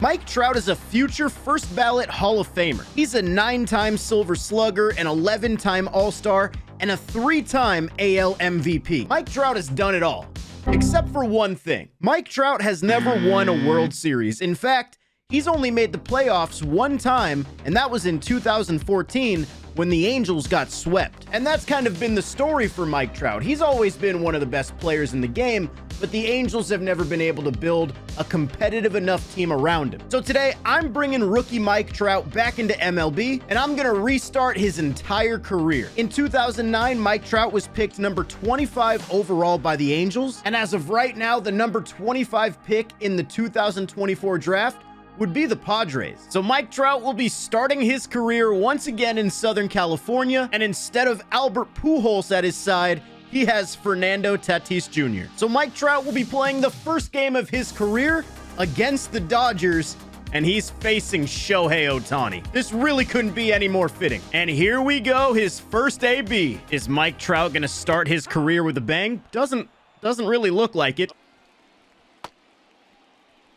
Mike Trout is a future first ballot Hall of Famer. He's a 9-time Silver Slugger, an 11-time All-Star, and a 3-time AL MVP. Mike Trout has done it all, except for one thing. Mike Trout has never won a World Series. In fact, he's only made the playoffs one time, and that was in 2014 when the Angels got swept. And that's kind of been the story for Mike Trout. He's always been one of the best players in the game, but the Angels have never been able to build a competitive enough team around him. So today, I'm bringing rookie Mike Trout back into MLB, and I'm gonna restart his entire career. In 2009, Mike Trout was picked number 25 overall by the Angels, and as of right now, the number 25 pick in the 2024 draft would be the Padres. So Mike Trout will be starting his career once again in Southern California, and instead of Albert Pujols at his side, he has Fernando Tatis Jr. So Mike Trout will be playing the first game of his career against the Dodgers, and he's facing Shohei Ohtani. This really couldn't be any more fitting. And here we go, his first AB. Is Mike Trout gonna start his career with a bang? Doesn't really look like it.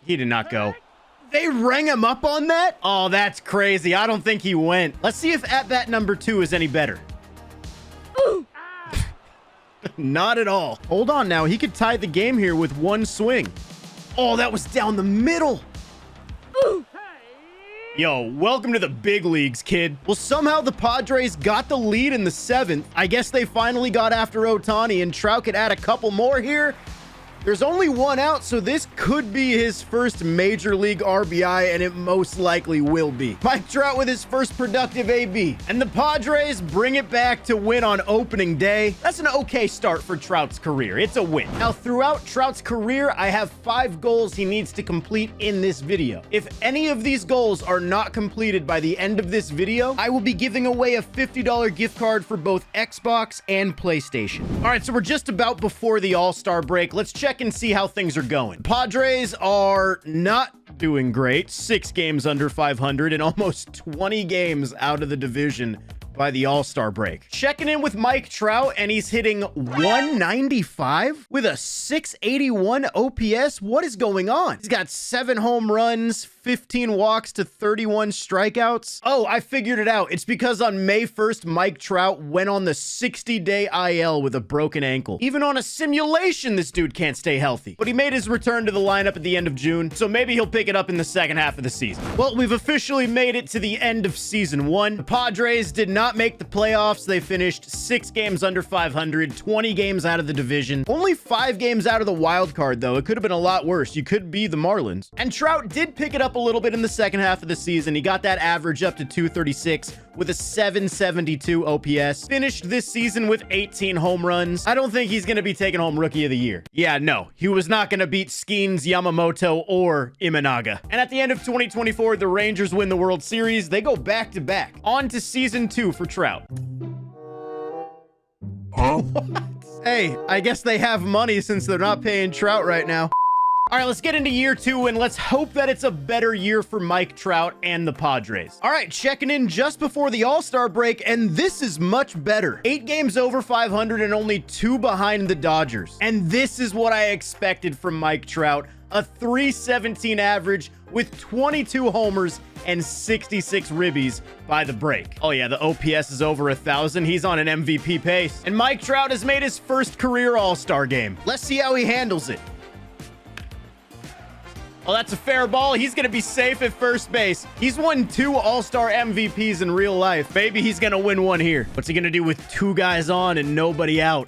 He did not go. They rang him up on that? Oh, that's crazy. I don't think he went. Let's see if at-bat number 2 is any better. Not at all. Hold on now. He could tie the game here with one swing. Oh, that was down the middle. Yo, welcome to the big leagues, kid. Well, somehow the Padres got the lead in the 7th. I guess they finally got after Ohtani, and Trout could add a couple more here. There's only one out, so this could be his first major league RBI, and it most likely will be. Mike Trout with his first productive AB. And the Padres bring it back to win on opening day. That's an okay start for Trout's career. It's a win. Now, throughout Trout's career, I have 5 goals he needs to complete in this video. If any of these goals are not completed by the end of this video, I will be giving away a $50 gift card for both Xbox and PlayStation. All right, so we're just about before the All-Star break. Let's check and see how things are going. Padres are not doing great. 6 games under 500 and almost 20 games out of the division by the All-Star break. Checking in with Mike Trout, and he's hitting 195 with a 681 OPS. What is going on? He's got 7 home runs, 15 walks to 31 strikeouts. Oh, I figured it out. It's because on May 1st, Mike Trout went on the 60-day IL with a broken ankle. Even on a simulation, this dude can't stay healthy. But he made his return to the lineup at the end of June, so maybe he'll pick it up in the second half of the season. Well, we've officially made it to the end of season 1. The Padres did not make the playoffs. They finished 6 games under 500, 20 games out of the division. Only 5 games out of the wild card, though. It could have been a lot worse. You could be the Marlins. And Trout did pick it up a little bit in the second half of the season. He got that average up to 236 with a 772 OPS. Finished this season with 18 home runs. I don't think he's going to be taking home Rookie of the Year. Yeah, no. He was not going to beat Skeens, Yamamoto, or Imanaga. And at the end of 2024, the Rangers win the World Series. They go back-to-back. On to season 2 for Trout. Huh? Hey, I guess they have money since they're not paying Trout right now. All right, let's get into year 2, and let's hope that it's a better year for Mike Trout and the Padres. All right, checking in just before the All-Star break, and this is much better. 8 games over 500 and only 2 behind the Dodgers. And this is what I expected from Mike Trout. A 317 average with 22 homers and 66 ribbies by the break. Oh yeah, the OPS is over 1,000. He's on an MVP pace. And Mike Trout has made his first career All-Star game. Let's see how he handles it. Oh, that's a fair ball. He's going to be safe at first base. He's won 2 All-Star MVPs in real life. Maybe he's going to win one here. What's he going to do with 2 guys on and nobody out?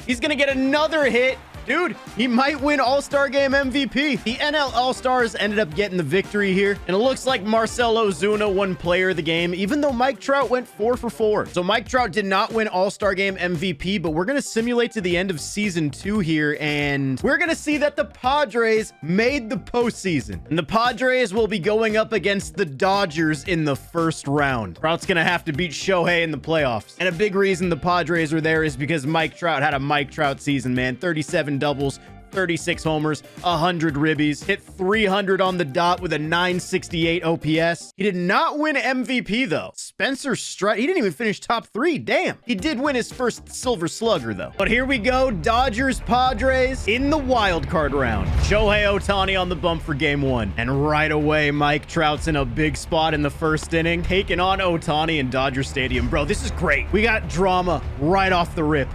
He's going to get another hit. Dude, he might win All-Star Game MVP. The NL All-Stars ended up getting the victory here, and it looks like Marcell Ozuna won Player of the Game, even though Mike Trout went 4 for 4. So Mike Trout did not win All-Star Game MVP, but we're going to simulate to the end of Season 2 here, and we're going to see that the Padres made the postseason. And the Padres will be going up against the Dodgers in the first round. Trout's going to have to beat Shohei in the playoffs. And a big reason the Padres were there is because Mike Trout had a Mike Trout season, man. 37 doubles, 36 homers, 100 ribbies, hit 300 on the dot with a 968 OPS. He did not win MVP though. Spencer Strider, he didn't even finish top 3. Damn. He did win his first Silver Slugger though. But here we go, Dodgers Padres in the wild card round. Shohei Ohtani on the bump for game 1. And right away, Mike Trout's in a big spot in the first inning, taking on Ohtani in Dodger Stadium. Bro, this is great. We got drama right off the rip.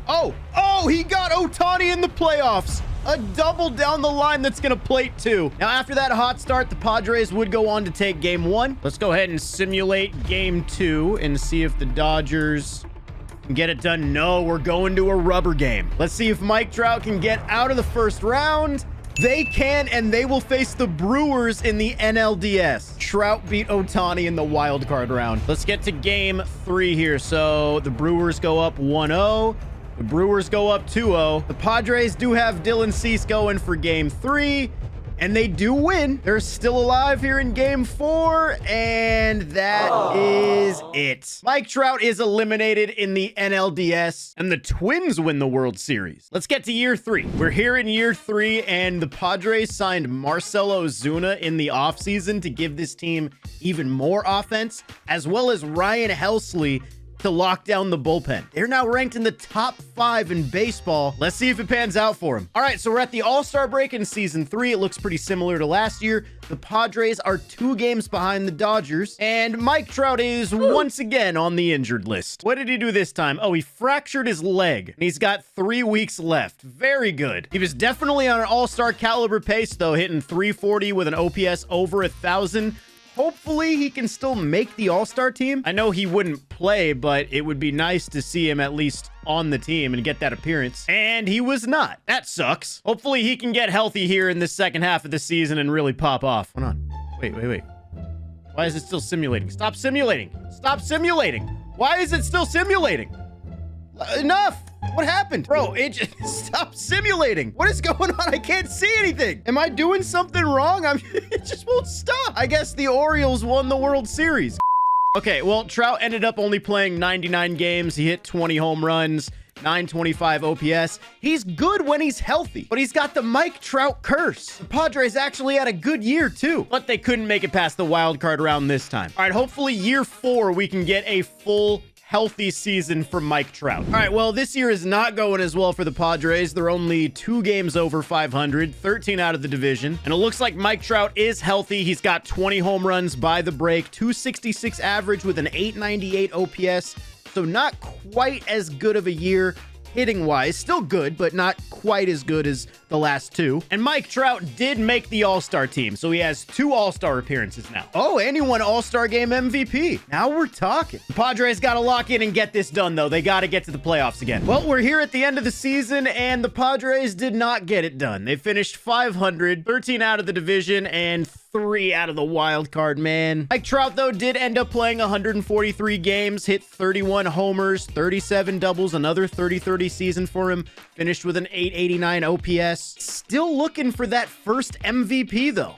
Oh, he got Ohtani in the playoffs. A double down the line that's going to plate 2. Now, after that hot start, the Padres would go on to take game 1. Let's go ahead and simulate game 2 and see if the Dodgers can get it done. No, we're going to a rubber game. Let's see if Mike Trout can get out of the first round. They can, and they will face the Brewers in the NLDS. Trout beat Ohtani in the wild card round. Let's get to game 3 here. So the Brewers go up 1-0. The Brewers go up 2-0. The Padres do have Dylan Cease going for game 3, and they do win. They're still alive here in game 4, and that is it. Mike Trout is eliminated in the NLDS, and the Twins win the World Series. Let's get to year 3. We're here in year 3, and the Padres signed Marcell Ozuna in the offseason to give this team even more offense, as well as Ryan Helsley to lock down the bullpen. They're now ranked in the top 5 in baseball. Let's see if it pans out for them. All right, so we're at the All-Star break in season 3. It looks pretty similar to last year. The Padres are 2 games behind the Dodgers, and Mike Trout is once again on the injured list. What did he do this time? Oh, he fractured his leg, and he's got 3 weeks left. Very good. He was definitely on an All-Star caliber pace, though, hitting 340 with an OPS over 1,000. Hopefully he can still make the All-Star team. I know he wouldn't play, but it would be nice to see him at least on the team and get that appearance. And he was not. That sucks. Hopefully he can get healthy here in the second half of the season and really pop off. Hold on. Wait. Why is it still simulating? Stop simulating. Stop simulating. Why is it still simulating? Enough. What happened? Bro, it just stopped simulating. What is going on? I can't see anything. Am I doing something wrong? It just won't stop. I guess the Orioles won the World Series. Okay, well, Trout ended up only playing 99 games. He hit 20 home runs, 925 OPS. He's good when he's healthy, but he's got the Mike Trout curse. The Padres actually had a good year too, but they couldn't make it past the wild card round this time. All right, hopefully year 4, we can get a full healthy season for Mike Trout. All right, well, this year is not going as well for the Padres. They're only 2 games over 500, 13 out of the division. And it looks like Mike Trout is healthy. He's got 20 home runs by the break, 266 average with an 898 OPS. So not quite as good of a year hitting wise. Still good, but not quite as good as the last 2. And Mike Trout did make the All-Star team, so he has 2 All-Star appearances now. Oh, and he won All-Star Game MVP. Now we're talking. The Padres got to lock in and get this done, though. They got to get to the playoffs again. Well, we're here at the end of the season, and the Padres did not get it done. They finished 500, 13 out of the division, and 3 out of the wild card, man. Mike Trout, though, did end up playing 143 games, hit 31 homers, 37 doubles, another 30-30 season for him, finished with an 889 OPS. Still looking for that first MVP, though.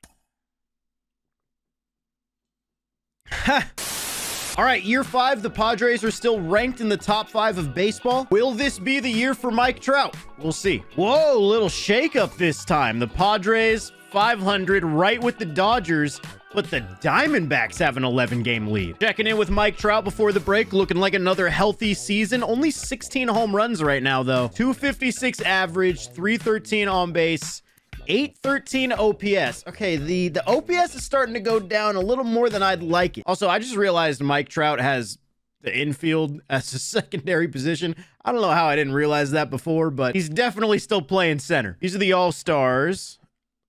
All right, year 5, the Padres are still ranked in the top 5 of baseball. Will this be the year for Mike Trout? We'll see. Whoa, little shakeup this time. The Padres 500, right with the Dodgers, but the Diamondbacks have an 11-game lead. Checking in with Mike Trout before the break, looking like another healthy season. Only 16 home runs right now, though. 256 average, 313 on base, 813 OPS. Okay, the OPS is starting to go down a little more than I'd like it. Also, I just realized Mike Trout has the infield as a secondary position. I don't know how I didn't realize that before, but he's definitely still playing center. These are the All-Stars.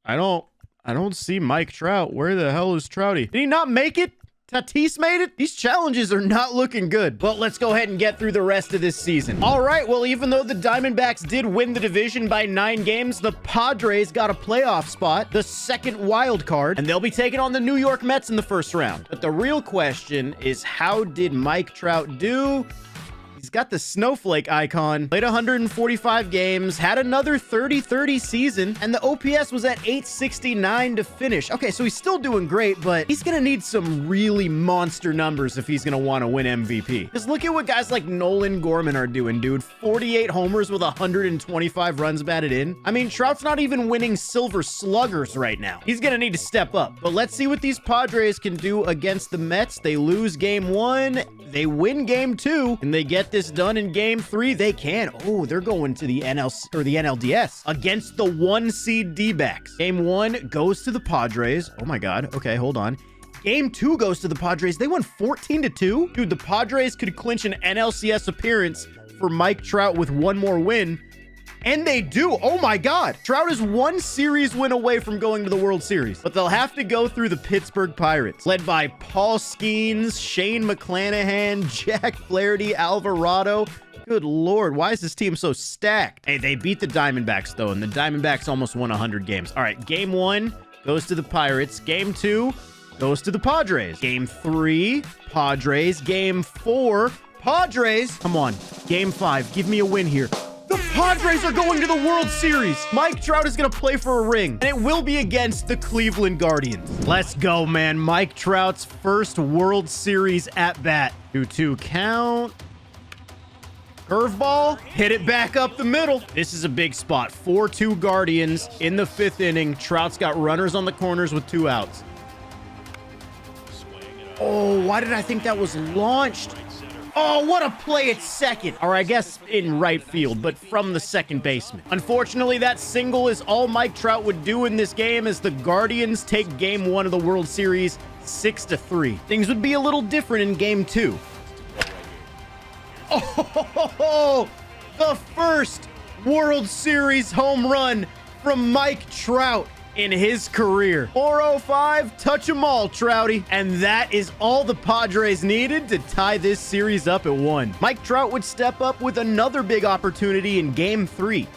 I don't see Mike Trout. Where the hell is Trouty? Did he not make it? Tatis made it? These challenges are not looking good. But let's go ahead and get through the rest of this season. All right, well, even though the Diamondbacks did win the division by 9 games, the Padres got a playoff spot, the second wild card, and they'll be taking on the New York Mets in the first round. But the real question is, how did Mike Trout do? He's got the snowflake icon. Played 145 games, had another 30-30 season, and the OPS was at 869 to finish. Okay, so he's still doing great, but he's gonna need some really monster numbers if he's gonna want to win MVP. Just look at what guys like Nolan Gorman are doing, dude. 48 homers with 125 runs batted in. I mean, Trout's not even winning silver sluggers right now. He's gonna need to step up. But let's see what these Padres can do against the Mets. They lose game 1, they win game 2, and they get this done in game 3. They can. Oh, they're going to the NLC or the NLDS against the 1 seed D-backs. Game 1 goes to the Padres. Oh my God. Okay, hold on. Game 2 goes to the Padres. They won 14-2. Dude, the Padres could clinch an NLCS appearance for Mike Trout with one more win. And they do. Oh my God. Trout is 1 series win away from going to the World Series. But they'll have to go through the Pittsburgh Pirates, led by Paul Skeens, Shane McClanahan, Jack Flaherty, Alvarado. Good Lord, why is this team so stacked? Hey, they beat the Diamondbacks, though, and the Diamondbacks almost won 100 games. All right, game 1 goes to the Pirates. Game 2 goes to the Padres. Game 3, Padres. Game 4, Padres. Come on. Game 5, give me a win here. The Padres are going to the World Series. Mike Trout is going to play for a ring, and it will be against the Cleveland Guardians. Let's go, man. Mike Trout's first World Series at bat. 2-2 count. Curveball, hit it back up the middle. This is a big spot. 4-2 Guardians in the 5th inning. Trout's got runners on the corners with 2 outs. Oh, why did I think that was launched? Oh, what a play at second. Or I guess in right field, but from the second baseman. Unfortunately, that single is all Mike Trout would do in this game as the Guardians take game 1 of the World Series 6-3. Things would be a little different in game 2. Oh, the first World Series home run from Mike Trout in his career. 405, touch 'em all, Trouty. And that is all the Padres needed to tie this series up at 1. Mike Trout would step up with another big opportunity in game 3.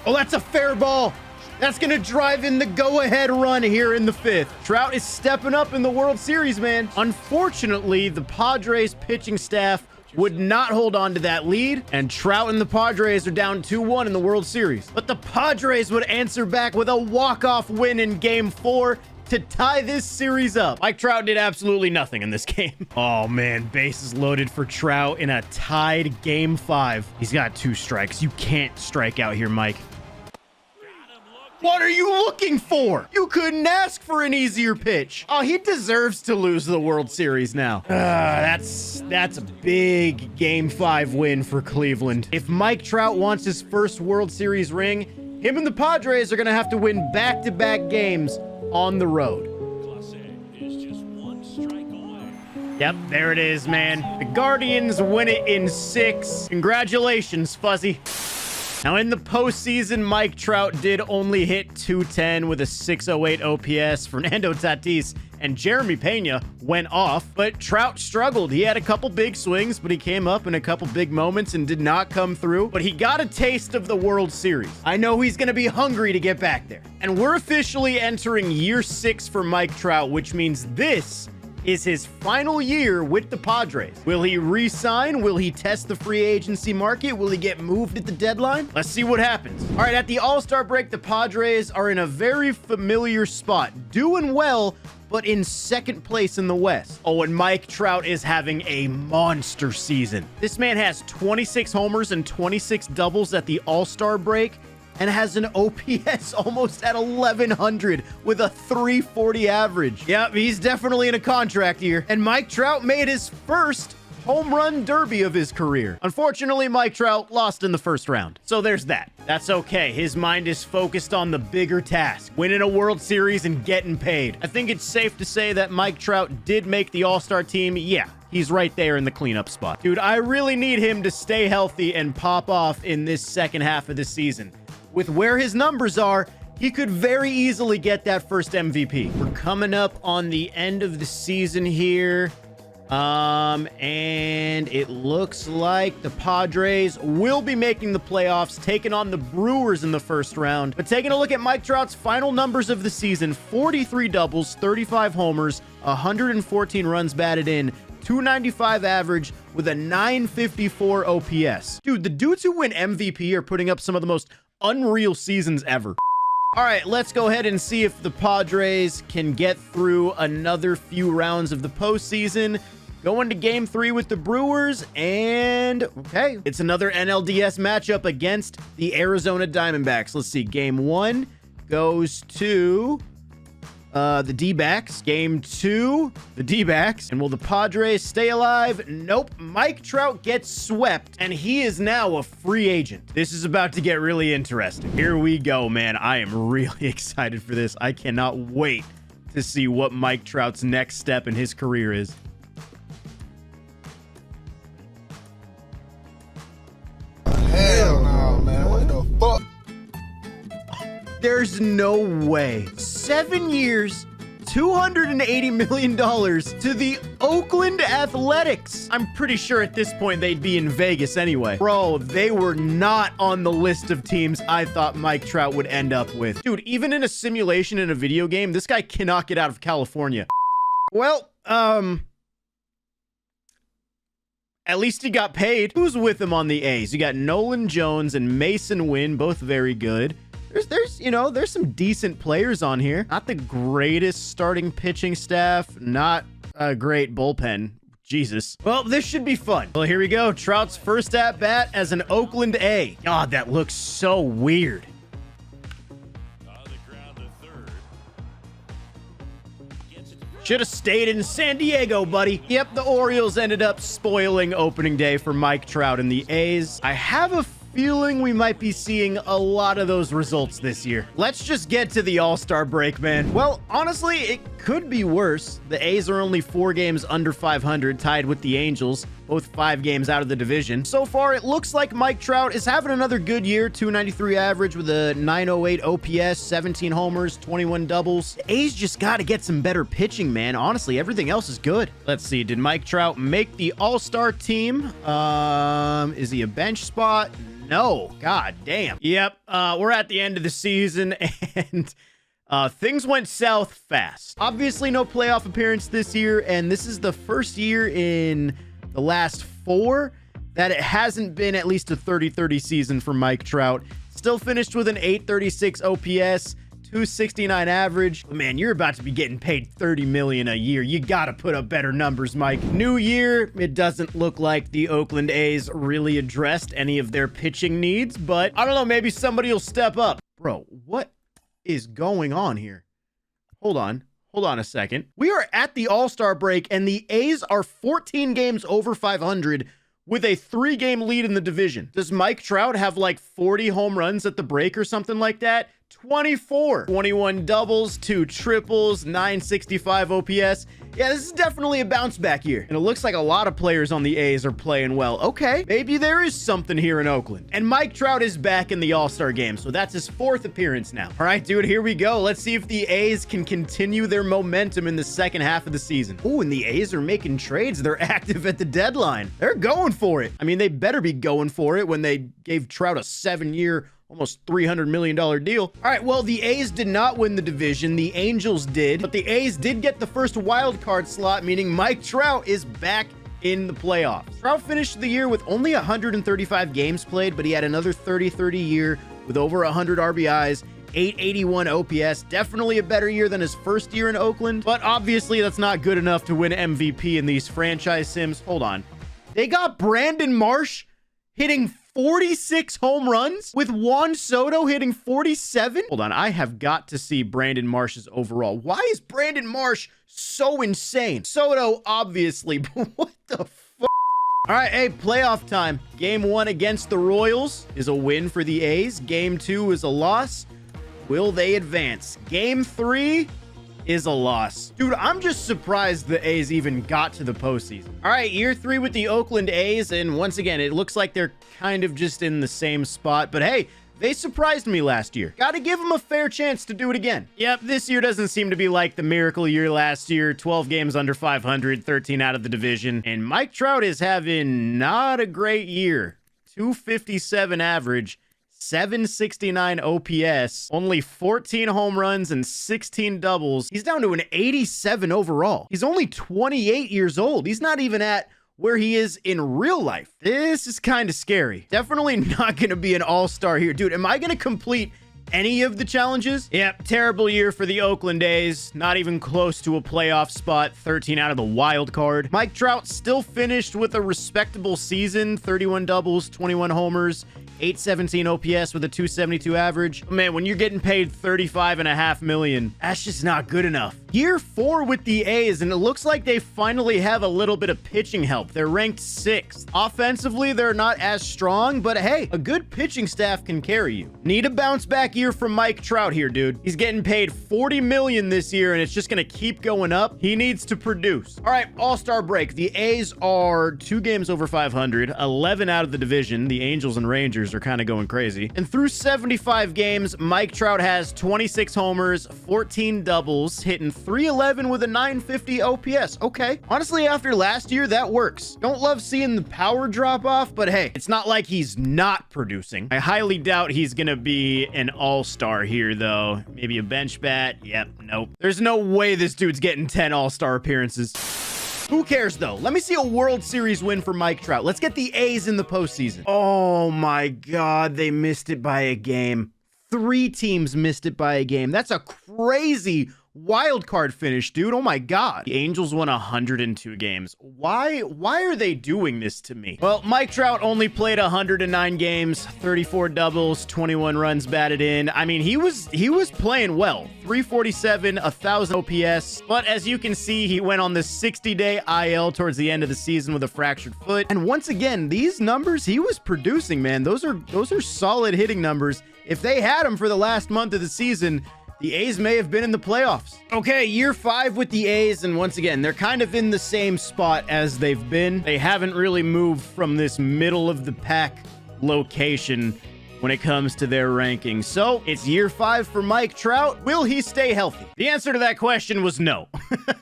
Oh, that's a fair ball. That's going to drive in the go-ahead run here in the 5th. Trout is stepping up in the World Series, man. Unfortunately, the Padres pitching staff would not hold on to that lead, and Trout and the Padres are down 2-1 in the World Series. But the Padres would answer back with a walk-off win in game 4 to tie this series up. Mike Trout did absolutely nothing in this game. Oh man, bases loaded for Trout in a tied game 5. He's got 2 strikes. You can't strike out here, Mike. What are you looking for? You couldn't ask for an easier pitch. Oh, he deserves to lose the World Series now. That's a big Game 5 win for Cleveland. If Mike Trout wants his first World Series ring, him and the Padres are going to have to win back-to-back games on the road. Yep, there it is, man. The Guardians win it in 6. Congratulations, Fuzzy. Now, in the postseason, Mike Trout did only hit .210 with a .608 OPS. Fernando Tatis and Jeremy Pena went off, but Trout struggled. He had a couple big swings, but he came up in a couple big moments and did not come through. But he got a taste of the World Series. I know he's going to be hungry to get back there. And we're officially entering year 6 for Mike Trout, which means this is his final year with the Padres. Will he re-sign? Will he test the free agency market? Will he get moved at the deadline? Let's see what happens. All right, at the All-Star break, the Padres are in a very familiar spot, doing well, but in 2nd place in the West. Oh, and Mike Trout is having a monster season. This man has 26 homers and 26 doubles at the All-Star break, and has an OPS almost at 1,100 with a 340 average. Yep, he's definitely in a contract year. And Mike Trout made his first home run derby of his career. Unfortunately, Mike Trout lost in the 1st round. So there's that. That's okay. His mind is focused on the bigger task, winning a World Series and getting paid. I think it's safe to say that Mike Trout did make the All-Star team. Yeah, he's right there in the cleanup spot. Dude, I really need him to stay healthy and pop off in this second half of the season. With where his numbers are, he could very easily get that first MVP. We're coming up on the end of the season here. And it looks like the Padres will be making the playoffs, taking on the Brewers in the 1st round. But taking a look at Mike Trout's final numbers of the season, 43 doubles, 35 homers, 114 runs batted in, .295 average with a 954 OPS. Dude, the dudes who win MVP are putting up some of the most unreal seasons ever. All right, let's go ahead and see if the Padres can get through another few rounds of the postseason. Going to game 3 with the Brewers, and okay, it's another NLDS matchup against the Arizona Diamondbacks. Let's see, game 1 goes to the D-backs. Game 2, the D-backs. And will the Padres stay alive? Nope. Mike Trout gets swept, and he is now a free agent. This is about to get really interesting. Here we go, man. I am really excited for this. I cannot wait to see what Mike Trout's next step in his career is. Hell no, man. What the fuck? There's no way. 7 years, $280 million to the Oakland Athletics. I'm pretty sure at this point they'd be in Vegas anyway. Bro, they were not on the list of teams I thought Mike Trout would end up with. Dude, even in a simulation in a video game, this guy cannot get out of California. Well, at least he got paid. Who's with him on the A's? You got Nolan Jones and Mason Wynn, both very good. There's some decent players on here. Not the greatest starting pitching staff. Not a great bullpen. Jesus. Well, this should be fun. Well, here we go. Trout's first at bat as an Oakland A. God, that looks so weird. Should have stayed in San Diego, buddy. Yep, the Orioles ended up spoiling opening day for Mike Trout and the A's. I have a feeling we might be seeing a lot of those results this year. Let's just get to the All-Star break, man. Well, honestly, it could be worse. The A's are only 4 games under 500, tied with the Angels, both 5 games out of the division. So far, it looks like Mike Trout is having another good year. 293 average with a 908 OPS, 17 homers, 21 doubles. The A's just got to get some better pitching, man. Honestly, everything else is good. Let's see. Did Mike Trout make the All-Star team? Is he a bench spot? No. God damn. Yep. We're at the end of the season, and things went south fast. Obviously, no playoff appearance this year, and this is the first year in the last 4 that it hasn't been at least a 30-30 season for Mike Trout. Still finished with an 836 OPS, 269 average. Man, you're about to be getting paid $30 million a year. You gotta put up better numbers, Mike. New year, it doesn't look like the Oakland A's really addressed any of their pitching needs, but I don't know, maybe somebody will step up. Bro, what is going on here? Hold on a second. We are at the All-Star break, and the A's are 14 games over 500 with a 3-game lead in the division. Does Mike Trout have like 40 home runs at the break or something like that? 24. 21 doubles, 2 triples, 965 OPS. Yeah, this is definitely a bounce back year. And it looks like a lot of players on the A's are playing well. Okay, maybe there is something here in Oakland. And Mike Trout is back in the All-Star game, so that's his 4th appearance now. All right, dude, here we go. Let's see if the A's can continue their momentum in the second half of the season. Oh, and the A's are making trades. They're active at the deadline. They're going for it. I mean, they better be going for it when they gave Trout a 7-year, almost $300 million deal. All right, well, the A's did not win the division. The Angels did, but the A's did get the first wild card slot, meaning Mike Trout is back in the playoffs. Trout finished the year with only 135 games played, but he had another 30-30 year with over 100 RBIs, 881 OPS. Definitely a better year than his first year in Oakland, but obviously that's not good enough to win MVP in these franchise sims. Hold on. They got Brandon Marsh hitting 46 home runs with Juan Soto hitting 47. Hold on, I have got to see Brandon Marsh's overall. Why is Brandon Marsh so insane? Soto, obviously, but what the fuck? All right, hey, playoff time. Game 1 against the Royals is a win for the A's. Game 2 is a loss. Will they advance? Game 3 is a loss. Dude, I'm just surprised the A's even got to the postseason. All right, year 3 with the Oakland A's, and once again, it looks like they're kind of just in the same spot, but hey, they surprised me last year. Gotta give them a fair chance to do it again. Yep, this year doesn't seem to be like the miracle year last year. 12 games under 500, 13 out of the division, and Mike Trout is having not a great year. 257 average, 769 OPS, only 14 home runs and 16 doubles. He's down to an 87 overall. He's only 28 years old. He's not even at where he is in real life. This is kind of scary. Definitely not going to be an all-star here. Dude, am I going to complete any of the challenges? Yep, terrible year for the Oakland A's. Not even close to a playoff spot. 13 out of the wild card. Mike Trout still finished with a respectable season. 31 doubles, 21 homers, 817 OPS with a 272 average. Man, when you're getting paid $35.5 million, that's just not good enough. Year 4 with the A's, and it looks like they finally have a little bit of pitching help. They're ranked 6th. Offensively, they're not as strong, but hey, a good pitching staff can carry you. Need a bounce back year from Mike Trout here, dude. He's getting paid $40 million this year, and it's just gonna keep going up. He needs to produce. All right, all-star break. The A's are 2 games over 500, 11 out of the division. The Angels and Rangers are kind of going crazy. And through 75 games, Mike Trout has 26 homers, 14 doubles, hitting .311 with a 950 OPS. Okay. Honestly, after last year, that works. Don't love seeing the power drop off, but hey, it's not like he's not producing. I highly doubt he's gonna be an all-star here, though. Maybe a bench bat. Yep, nope. There's no way this dude's getting 10 all-star appearances. Who cares, though? Let me see a World Series win for Mike Trout. Let's get the A's in the postseason. Oh, my God. They missed it by a game. 3 teams missed it by a game. That's a crazy wild card finish, dude. Oh my God. The Angels won 102 games. Why are they doing this to me? Well, Mike Trout only played 109 games, 34 doubles, 21 runs batted in. I mean, he was playing well. 347, 1,000 OPS. But as you can see, he went on the 60-day IL towards the end of the season with a fractured foot. And once again, these numbers he was producing, man. Those are solid hitting numbers. If they had him for the last month of the season, the A's may have been in the playoffs. Okay, year 5 with the A's, and once again, they're kind of in the same spot as they've been. They haven't really moved from this middle of the pack location when it comes to their rankings. So it's year 5 for Mike Trout. Will he stay healthy? The answer to that question was no.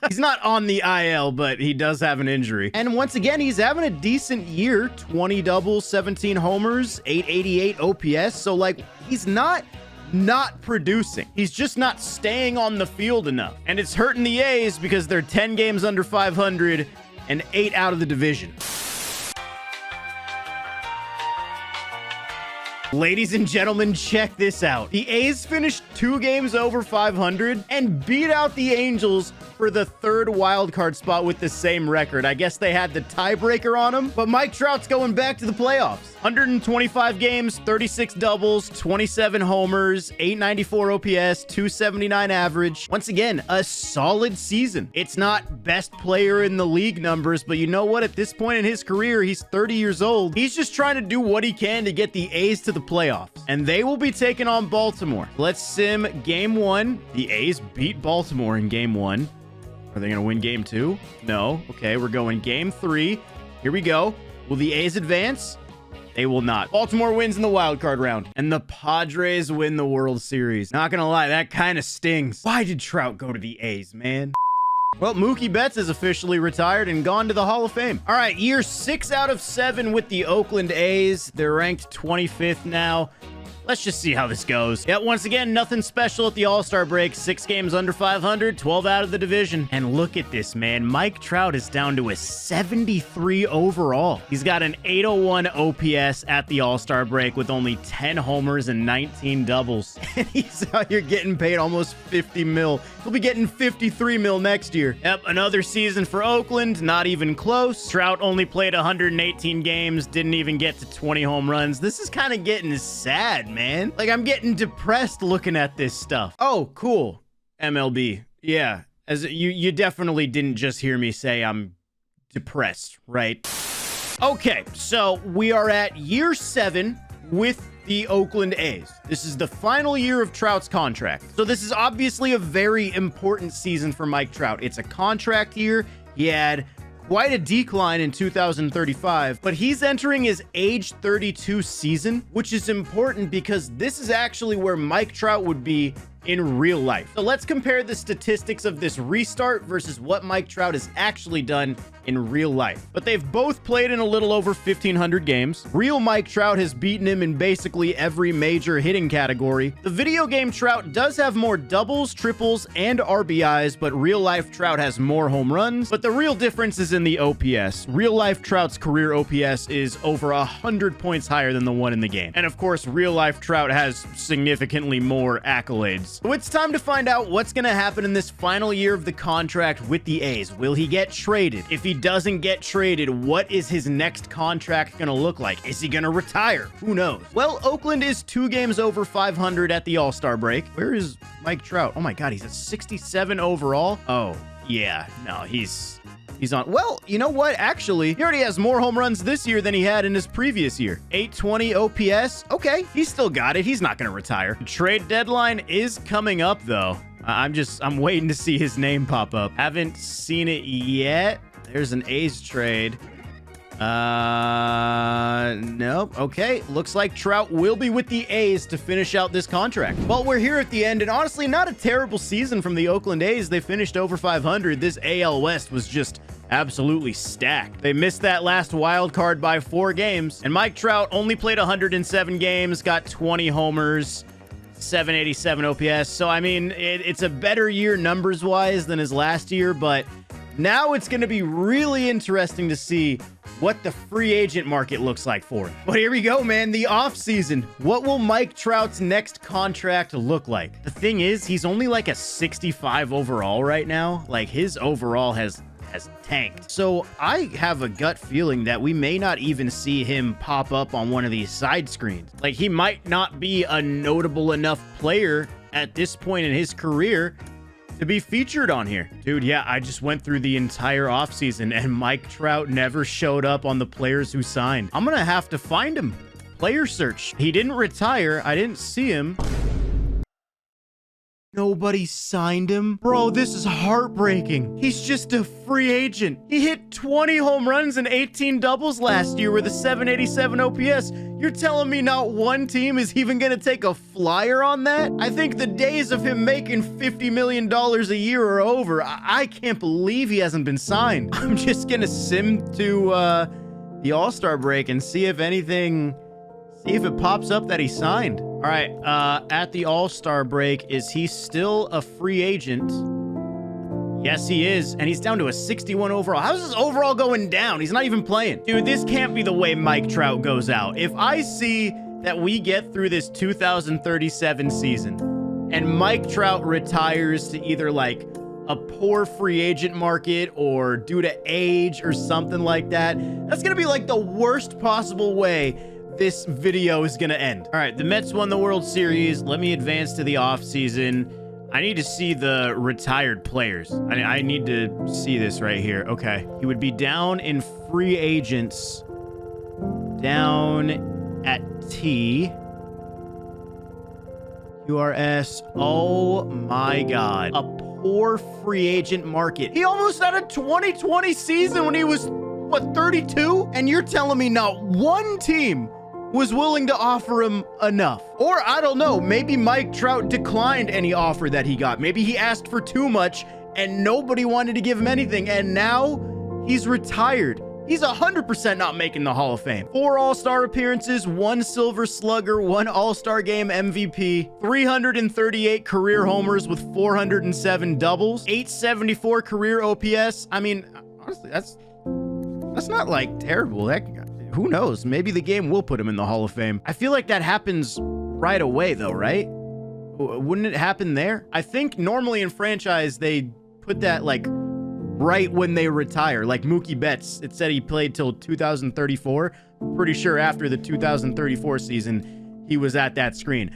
He's not on the IL, but he does have an injury. And once again, he's having a decent year. 20 doubles, 17 homers, 888 OPS. So like, he's not producing. He's just not staying on the field enough. And it's hurting the A's because they're 10 games under 500 and 8 out of the division. Ladies and gentlemen, check this out. The A's finished 2 games over 500 and beat out the Angels for the 3rd wildcard spot with the same record. I guess they had the tiebreaker on him, but Mike Trout's going back to the playoffs. 125 games, 36 doubles, 27 homers, 894 OPS, 279 average. Once again, a solid season. It's not best player in the league numbers, but you know what? At this point in his career, he's 30 years old. He's just trying to do what he can to get the A's to the playoffs, and they will be taking on Baltimore. Let's sim game 1. The A's beat Baltimore in game 1. Are they going to win game 2? No. Okay, we're going game 3. Here we go. Will the A's advance? They will not. Baltimore wins in the wild card round, and the Padres win the World Series. Not going to lie, that kind of stings. Why did Trout go to the A's, man? Well, Mookie Betts is officially retired and gone to the Hall of Fame. All right, year 6 out of 7 with the Oakland A's. They're ranked 25th now. Let's just see how this goes. Yeah, once again, nothing special at the All-Star break. 6 games under 500, 12 out of the division. And look at this, man. Mike Trout is down to a 73 overall. He's got an 801 OPS at the All-Star break with only 10 homers and 19 doubles. And he's out here getting paid almost 50 mil. He'll be getting 53 mil next year. Yep, another season for Oakland, not even close. Trout only played 118 games, didn't even get to 20 home runs. This is kind of getting sad, man. Like, I'm getting depressed looking at this stuff. Oh, cool. MLB. Yeah. As you definitely didn't just hear me say I'm depressed, right? Okay, so we are at year 7 with the Oakland A's. This is the final year of Trout's contract. So this is obviously a very important season for Mike Trout. It's a contract year. He had quite a decline in 2035, but he's entering his age 32 season, which is important because this is actually where Mike Trout would be in real life. So let's compare the statistics of this restart versus what Mike Trout has actually done in real life. But they've both played in a little over 1,500 games. Real Mike Trout has beaten him in basically every major hitting category. The video game Trout does have more doubles, triples, and RBIs, but real life Trout has more home runs. But the real difference is in the OPS. Real life Trout's career OPS is over 100 points higher than the one in the game. And of course, real life Trout has significantly more accolades. So it's time to find out what's going to happen in this final year of the contract with the A's. Will he get traded? If he doesn't get traded, what is his next contract going to look like? Is he going to retire? Who knows? Well, Oakland is 2 games over 500 at the All-Star break. Where is Mike Trout? Oh my God, he's at 67 overall. Oh, yeah, no, he's on. Well, you know what? Actually, he already has more home runs this year than he had in his previous year. 820 OPS. Okay, he's still got it. He's not going to retire. The trade deadline is coming up, though. I'm waiting to see his name pop up. Haven't seen it yet. There's an A's trade. Nope. Okay. Looks like Trout will be with the A's to finish out this contract. Well, we're here at the end, and honestly, not a terrible season from the Oakland A's. They finished over 500. This AL West was just absolutely stacked. They missed that last wild card by 4 games, and Mike Trout only played 107 games, got 20 homers, 787 OPS. So, I mean, it's a better year numbers-wise than his last year, but now it's going to be really interesting to see what the free agent market looks like for him. But here we go, man. The offseason. What will Mike Trout's next contract look like? The thing is, he's only like a 65 overall right now. Like, his overall has tanked. So I have a gut feeling that we may not even see him pop up on one of these side screens. Like, he might not be a notable enough player at this point in his career to be featured on here. Dude, yeah, I just went through the entire offseason and Mike Trout never showed up on the players who signed. I'm gonna have to find him. Player search. He didn't retire. I didn't see him. Nobody signed him. Bro, this is heartbreaking. He's just a free agent. He hit 20 home runs and 18 doubles last year with a 787 OPS. You're telling me not one team is even gonna take a flyer on that? I think the days of him making $50 million a year are over. I can't believe he hasn't been signed. I'm just gonna sim to the All-Star break and see if it pops up that he signed. All right, at the All-Star break, is he still a free agent? Yes, he is, and he's down to a 61 overall. How's his overall going down? He's not even playing. Dude, this can't be the way Mike Trout goes out. If I see that we get through this 2037 season and Mike Trout retires to either like a poor free agent market or due to age or something like that, that's gonna be like the worst possible way this video is gonna end. All right, the Mets won the World Series. Let me advance to the offseason. I need to see the retired players. I need to see this right here. Okay, he would be down in free agents, down at T. QRS. Oh my God, a poor free agent market. He almost had a 2020 season when he was, what, 32? And you're telling me not one team was willing to offer him enough? Or I don't know, maybe Mike Trout declined any offer that he got. Maybe he asked for too much and nobody wanted to give him anything, and now he's retired. He's 100% not making the Hall of Fame. 4 All-Star appearances, 1 Silver Slugger, 1 All-Star Game MVP, 338 career homers with 407 doubles, 874 career OPS. I mean, honestly, that's not like terrible. Who knows? Maybe the game will put him in the Hall of Fame. I feel like that happens right away, though, right? Wouldn't it happen there? I think normally in franchise, they put that, like, right when they retire. Like Mookie Betts, it said he played till 2034. Pretty sure after the 2034 season, he was at that screen.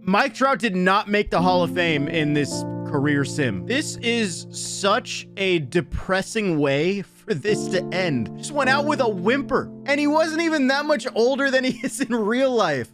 Mike Trout did not make the Hall of Fame in this career sim. This is such a depressing way for this to end. Just went out with a whimper, and he wasn't even that much older than he is in real life.